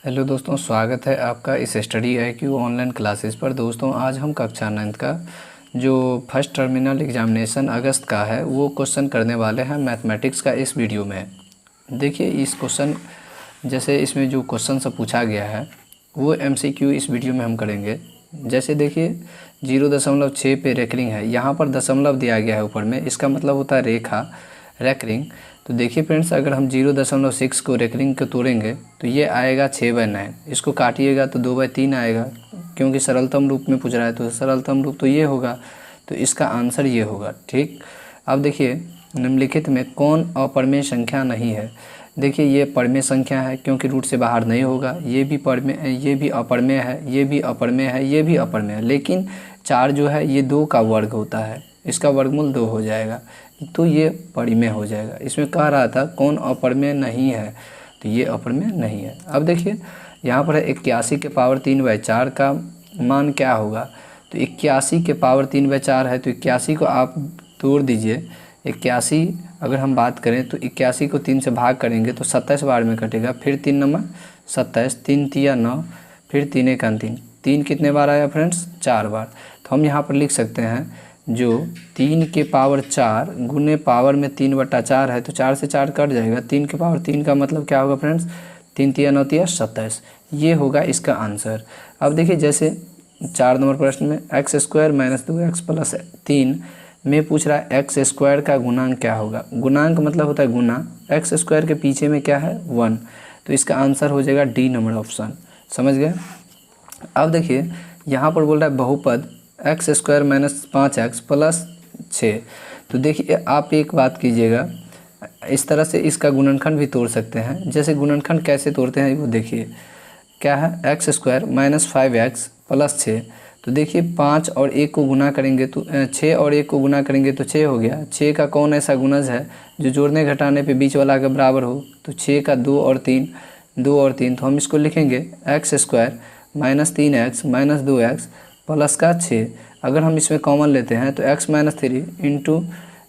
Hello दोस्तों, स्वागत है आपका इस स्टडी IQ ऑनलाइन क्लासेस पर। दोस्तों आज हम कक्षा 9 का जो फर्स्ट टर्मिनल एग्जामिनेशन अगस्त का है वो क्वेश्चन करने वाले हैं मैथमेटिक्स का इस वीडियो में। देखिए इस क्वेश्चन जैसे इसमें जो क्वेश्चन सब पूछा गया है वो MCQ इस वीडियो में हम करेंगे। जैसे देखिए 0.6 पे रेकरिंग है, यहाँ पर दशमलव दिया गया है ऊपर में, इसका मतलब होता है रेखा रेकरिंग। तो देखिए फ्रेंड्स, अगर हम 0.6 को रेकरिंग को तोड़ेंगे तो ये आएगा 6/9। इसको काटिएगा तो 2/3 आएगा, क्योंकि सरलतम रूप में पूछ रहा है तो सरलतम रूप तो ये होगा, तो इसका आंसर ये होगा। ठीक, अब देखिए निम्नलिखित में कौन अपरिमेय संख्या नहीं है। देखिए ये परिमेय संख्या है क्योंकि रूट से बाहर नहीं होगा, ये भी परिमेय, ये भी अपरिमेय है, ये भी अपरिमेय है, ये भी अपरिमेय है, लेकिन 4 जो है ये 2 का वर्ग होता है, इसका वर्गमूल 2 हो जाएगा, तो ये परिमेय हो जाएगा। इसमें कह रहा था कौन अपरिमेय नहीं है, तो ये अपरिमेय नहीं है। अब देखिए यहाँ पर है 81 के पावर 3/4 का मान क्या होगा। तो 81 के पावर 3/4 है, तो 81 को आप तोड़ दीजिए। 81 अगर हम बात करें तो 81 को 3 से भाग करेंगे तो 27 बार में कटेगा, फिर 3 नंबर 27, 3 तिया 9, फिर 3 एक 3। 3 कितने बार आया फ्रेंड्स? 4 बार। तो हम यहाँ पर लिख सकते हैं जो 3 के पावर 4 गुने पावर में 3/4 है, तो 4 से 4 कट जाएगा। 3 के पावर 3 का मतलब क्या होगा फ्रेंड्स? 3 तिया 9 तिया 27, ये होगा इसका आंसर। अब देखिए जैसे 4 नंबर प्रश्न में x² - 2x + 3 में पूछ रहा है x² का गुणांक क्या होगा। गुणांक मतलब होता है गुना, x² के पीछे में क्या है? 1, तो इसका आंसर हो जाएगा डी नंबर ऑप्शन। समझ गए? अब देखिए यहाँ पर बोल रहा है बहुपद x² - 5x + 6। तो देखिए आप एक बात कीजिएगा, इस तरह से इसका गुणनखंड भी तोड़ सकते हैं। जैसे गुणनखंड कैसे तोड़ते हैं वो देखिए, क्या है? x² - 5x + 6। तो देखिए 5 और 1 को गुना करेंगे तो 6 और 1 को गुना करेंगे तो 6 हो गया। 6 का कौन ऐसा गुणज है जो जोड़ने घटाने पे बीच वाला के बराबर हो? तो 6 का 2 और 3, 2 और 3, तो हम इसको लिखेंगे x² - 3x - 2x प्लस का 6। अगर हम इसमें कॉमन लेते हैं तो x - 3 इंटू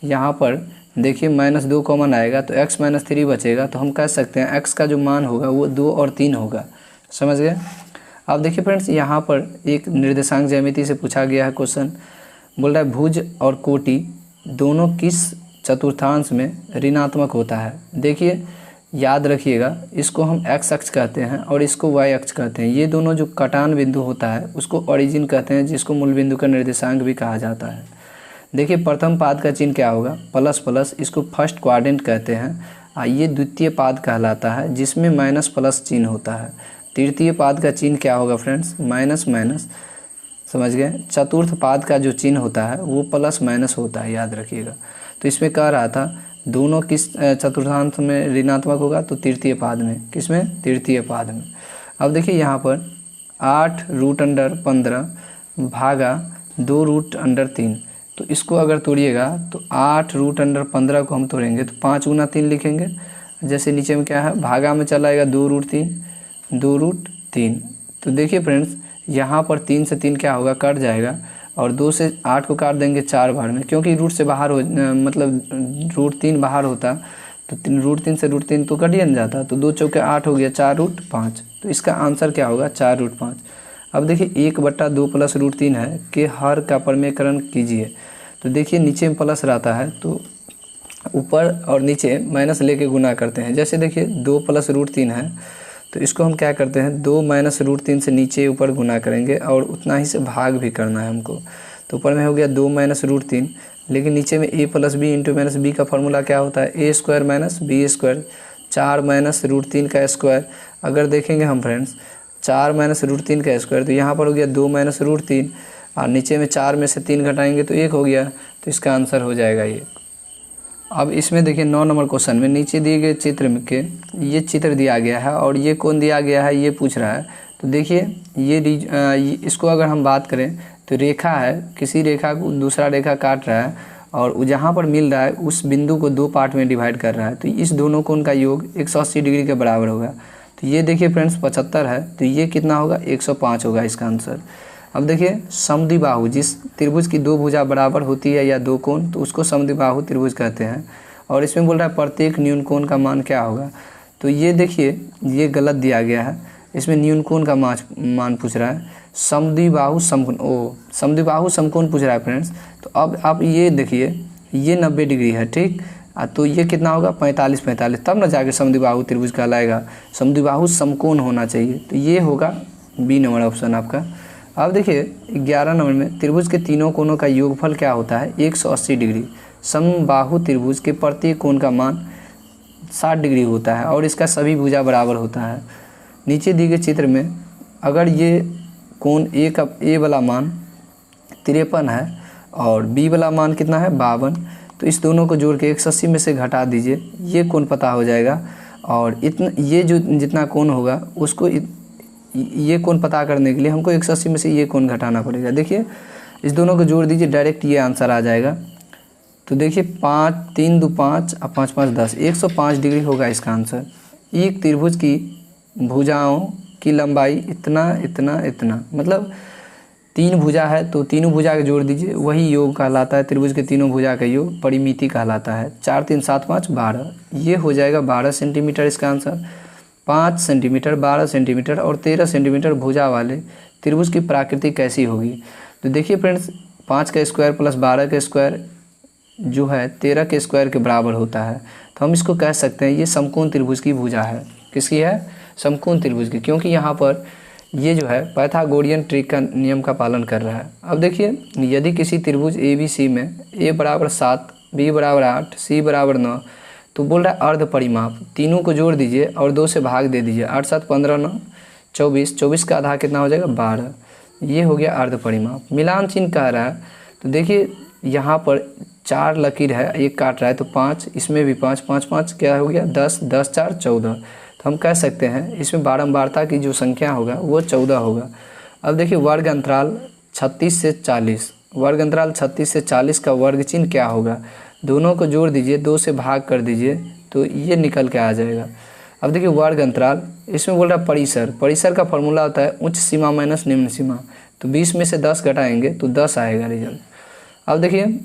यहाँ पर देखिए -2 कॉमन आएगा तो x - 3 बचेगा। तो हम कह सकते हैं x का जो मान होगा वो 2 और 3 होगा। समझ गए? अब देखिए फ्रेंड्स यहाँ पर एक निर्देशांक ज्यामिति से पूछा गया है क्वेश्चन। बोल रहा है भुज और कोटि दोनों किस चतुर्थांश में ऋणात्मक होता है। देखिए याद रखिएगा, इसको हम x अक्ष कहते हैं और इसको y अक्ष कहते हैं। ये दोनों जो कटान बिंदु होता है उसको ओरिजिन कहते हैं, जिसको मूल बिंदु का निर्देशांक भी कहा जाता है। देखिए प्रथम पाद का चिन्ह क्या होगा? प्लस, इसको फर्स्ट क्वाड्रेंट कहते हैं। ये द्वितीय पाद कहलाता है जिसमें माइनस चिन्ह होता है। तृतीय पाद का चिन्ह क्या होगा फ्रेंड्स? माइनस। समझ गए? चतुर्थ पाद का जो चिन्ह होता है वो प्लस होता है, याद रखिएगा। तो इसमें कह रहा था दोनों किस चतुर्थांश में ऋणात्मक होगा? तो तृतीय पाद में। किस में? तृतीय पाद में। अब देखिए यहाँ पर 8√15 भागा 2√3, तो इसको अगर तोड़िएगा तो 8√15 को हम तोड़ेंगे तो 5 गुना 3 लिखेंगे। जैसे नीचे में क्या है? भागा में चला आएगा 2√3। तो देखिए फ्रेंड्स यहाँ पर 3 से 3 क्या होगा? कट जाएगा, और 2 से 8 को काट देंगे 4 बार में, क्योंकि रूट से बाहर हो मतलब √3 बाहर होता तो √3 से √3 तो कट ही नहीं जाता। तो 2 चौके 8 हो गया, 4√5। तो इसका आंसर क्या होगा? 4√5। अब देखिए 1/2 + √3 है कि हर का परिमेयकरण कीजिए। तो देखिए नीचे में प्लस रहता है तो ऊपर और नीचे माइनस लेके गुना करते हैं। जैसे देखिए 2 + √3 है तो इसको हम क्या करते हैं? 2 - √3 से नीचे ऊपर गुना करेंगे और उतना ही से भाग भी करना है हमको। तो ऊपर में हो गया 2 - √3, लेकिन नीचे में a + b × -b का फॉर्मूला क्या होता है? a² - b², 4 - √3 का स्क्वायर। अगर देखेंगे हम फ्रेंड्स 4 - √3 का स्क्वायर, तो यहाँ पर हो गया 2 - √3, और नीचे में 4 में से 3 घटाएंगे तो 1 हो गया। तो इसका आंसर हो जाएगा ये। अब इसमें देखिए 9 नंबर क्वेश्चन में नीचे दिए गए चित्र में के ये चित्र दिया गया है और ये कौन दिया गया है ये पूछ रहा है। तो देखिए ये इसको अगर हम बात करें तो रेखा है, किसी रेखा को दूसरा रेखा काट रहा है और जहाँ पर मिल रहा है उस बिंदु को 2 पार्ट में डिवाइड कर रहा है। तो इस दोनों कोण का योग 180 डिग्री के बराबर होगा। तो ये देखिए फ्रेंड्स 75 है, तो ये कितना होगा? 105 होगा इसका आंसर। अब देखिए समद्विबाहु, जिस त्रिभुज की 2 भुजा बराबर होती है या 2 कोण, तो उसको समद्विबाहु त्रिभुज कहते हैं। और इसमें बोल रहा है प्रत्येक न्यून कोण का मान क्या होगा। तो ये देखिए ये गलत दिया गया है, इसमें न्यून कोण का मान पूछ रहा है। समद्विबाहु समकोण, समद्विबाहु समकोण पूछ रहा है फ्रेंड्स। तो अब आप ये देखिए, ये 90 डिग्री है, ठीक। तो ये कितना होगा 45 45, तब ना जाके समद्विबाहु त्रिभुज कहलाएगा। समद्विबाहु समकोण होना चाहिए, तो ये होगा बी नंबर ऑप्शन आपका। अब देखिए 11 नंबर में त्रिभुज के तीनों कोणों का योगफल क्या होता है 180 डिग्री। समबाहु त्रिभुज के प्रत्येक कोण का मान 60 डिग्री होता है और इसका सभी भुजा बराबर होता है। नीचे दिए गए चित्र में अगर ये कोण ए वाला मान 53 है और बी वाला मान कितना है 52, तो इस दोनों को जोड़ के 180 में से घटा दीजिए, ये कोण पता हो जाएगा। और इतना ये जो जितना कोण होगा उसको ये कोण पता करने के लिए हमको 180 में से ये कोण घटाना पड़ेगा। देखिए इस दोनों को जोड़ दीजिए, डायरेक्ट ये आंसर आ जाएगा। तो देखिए 5 3 2 5 और 5 5 10, 105 डिग्री होगा इसका आंसर। एक त्रिभुज की भुजाओं की लंबाई इतना इतना इतना, मतलब 3 भुजा है तो तीनों भुजा के जोड़ दीजिए, वही योग कहलाता है। त्रिभुज के तीनों भुजा का योग परिमिति कहलाता है। 4 3 7 5 12, ये हो जाएगा 12 सेंटीमीटर इसका आंसर। 5 सेंटीमीटर, 12 सेंटीमीटर और 13 सेंटीमीटर भुजा वाले त्रिभुज की प्रकृति कैसी होगी। तो देखिए फ्रेंड्स 5 का स्क्वायर प्लस 12 का स्क्वायर जो है 13 के स्क्वायर के बराबर होता है। तो हम इसको कह सकते हैं ये समकोण त्रिभुज की भुजा है। किसकी है? समकोण त्रिभुज की, क्योंकि यहाँ पर ये जो है पाइथागोरियन ट्रिक का नियम का पालन कर रहा है। अब देखिए यदि किसी त्रिभुज ABC में a बराबर 7, b बराबर 8, c बराबर 9, तो बोल रहा है अर्ध परिमाप, तीनों को जोड़ दीजिए और 2 से भाग दे दीजिए। 8 7 15 9 24, 24 का आधा कितना हो जाएगा 12, ये हो गया अर्ध परिमाप। मिलान चिन्ह कह रहा है, तो देखिए यहाँ पर 4 लकीर है, एक काट रहा है तो 5, इसमें भी 5 5 5 क्या हो गया 10, 10 4 14। तो हम कह सकते हैं इसमें बारंबारता की जो संख्या होगा वो 14 होगा। अब देखिए वर्ग अंतराल 36 से 40, वर्ग अंतराल 36 से 40 का वर्ग चिन्ह क्या होगा, दोनों को जोड़ दीजिए, 2 से भाग कर दीजिए तो ये निकल के आ जाएगा। अब देखिए वर्ग अंतराल, इसमें बोल रहा है परिसर, परिसर का फॉर्मूला होता है उच्च सीमा माइनस निम्न सीमा, तो 20 में से 10 घटाएंगे तो 10 आएगा रिजल्ट। अब देखिए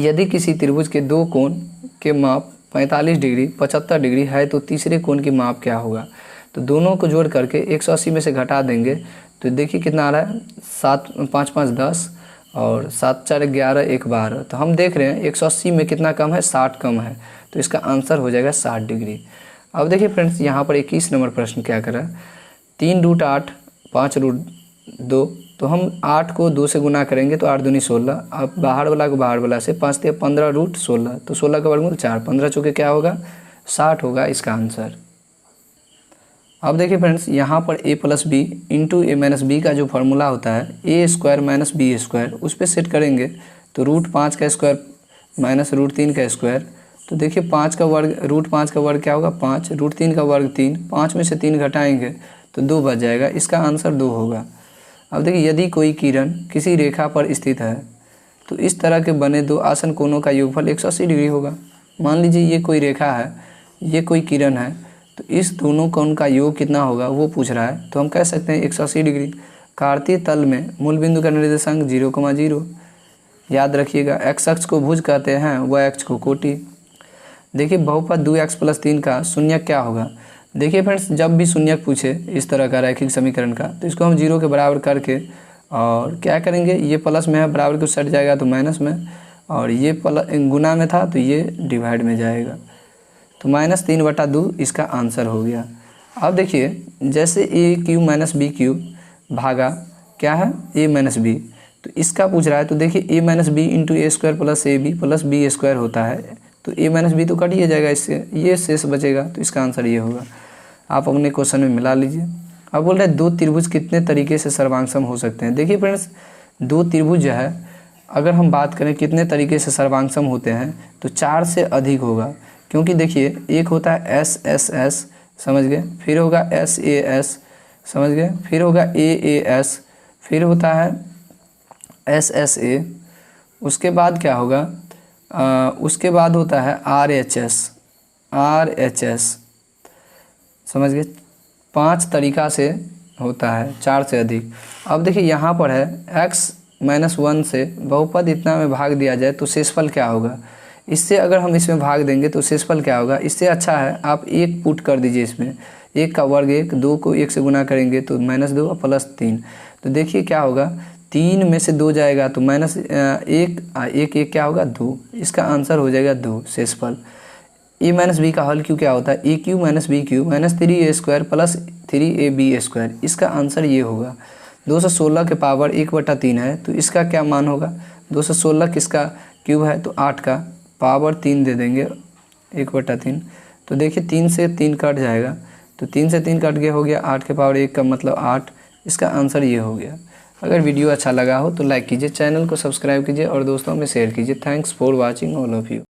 यदि किसी त्रिभुज के 2 कोण के माप 45 डिग्री 75 डिग्री है तो तीसरे कोण की माप क्या होगा। तो दोनों को जोड़ करके 180 में से घटा देंगे तो देखिए कितना आ रहा है 7 5 5 10 और 7 4 11 1 12। तो हम देख रहे हैं 180 में कितना कम है 60 कम है, तो इसका आंसर हो जाएगा 60 डिग्री। अब देखिए फ्रेंड्स यहाँ पर 21 नंबर प्रश्न क्या कर रहा है, 3 रूट 8 5 रूट 2, तो हम 8 को 2 से गुना करेंगे तो 8 दूनी 16, अब बाहर वाला को बाहर वाला से 5 3 15 रूट 16, तो 16 का वर्गमूल 4, 15 चौके क्या होगा 60 होगा इसका आंसर। अब देखिए फ्रेंड्स यहाँ पर a plus B into A minus B का जो फार्मूला होता है A square minus B square, उस पर सेट करेंगे तो रूट 5 का स्क्वायर माइनस रूट 3 का स्क्वायर। तो देखिए 5 का वर्ग रूट 5 का वर्ग क्या होगा 5, रूट 3 का वर्ग 3, 5 में से 3 घटाएंगे तो 2 बच जाएगा, इसका आंसर 2 होगा। अब देखिए यदि कोई किरण किसी रेखा पर स्थित है तो इस तरह के बने 2 आसन कोणों का योगफल 180 डिग्री होगा। मान लीजिए ये कोई रेखा है, ये कोई किरण है, तो इस दोनों कोण का योग कितना होगा वो पूछ रहा है। तो हम कह सकते हैं 180 डिग्री। कार्तीय तल में मूल बिंदु का निर्देशांक 0,0, याद रखिएगा। x अक्ष को भुज कहते हैं, y अक्ष को कोटि। देखिए बहुपद 2x प्लस 3 का शून्यक क्या होगा। देखिए फ्रेंड्स जब भी शून्यक पूछे इस तरह का रैखिक समीकरण का, तो इसको हम 0 के बराबर करके और क्या करेंगे, ये प्लस में है बराबर को सट जाएगा तो माइनस में, और ये गुना में था तो ये डिवाइड में जाएगा, तो -3/2 इसका आंसर हो गया। अब देखिए जैसे a³ माइनस b³ भागा क्या है a माइनस बी, तो इसका पूछ रहा है। तो देखिए a minus B into A square plus A B plus B square होता है, तो a माइनस बी तो कट ही जाएगा, इससे ये शेष बचेगा, तो इसका आंसर ये होगा। आप अपने क्वेश्चन में मिला लीजिए। अब बोल रहे हैं 2 त्रिभुज कितने तरीके से सर्वांगसम हो सकते हैं। देखिए फ्रेंड्स 2 त्रिभुज जो है अगर हम बात करें कितने तरीके से सर्वांगसम होते हैं तो 4 से अधिक होगा, क्योंकि देखिए एक होता है SSS, समझ गए, फिर होगा SAS, समझ गए, फिर होगा AAS, फिर होता है SSA, उसके बाद क्या होगा उसके बाद होता है RHS, समझ गए। 5 तरीका से होता है, 4 से अधिक। अब देखिए यहाँ पर है x-1 से बहुपद इतना में भाग दिया जाए तो शेषफल क्या होगा। इससे अगर हम इसमें भाग देंगे तो शेषफल क्या होगा। इससे अच्छा है आप 1 पुट कर दीजिए इसमें, 1 का वर्ग 1, 2 को 1 से गुना करेंगे तो -2 और +3। तो देखिए क्या होगा, 3 में से 2 जाएगा तो -1, 1 क्या होगा 2, इसका आंसर हो जाएगा 2 शेषफल। a माइनस बी का हल क्यों क्या होता है, a³ - b³ -3a² + 3ab², इसका आंसर ये होगा। 216 के पावर 1/3 है तो इसका क्या मान होगा, 216 किसका क्यूब है तो 8 का पावर 3 दे देंगे 1/3। तो देखिए 3 से 3 कट जाएगा, तो 3 से 3 कट गया, हो गया 8 के पावर 1 का मतलब 8, इसका आंसर ये हो गया। अगर वीडियो अच्छा लगा हो तो लाइक कीजिए, चैनल को सब्सक्राइब कीजिए और दोस्तों में शेयर कीजिए। Thanks for watching all of you.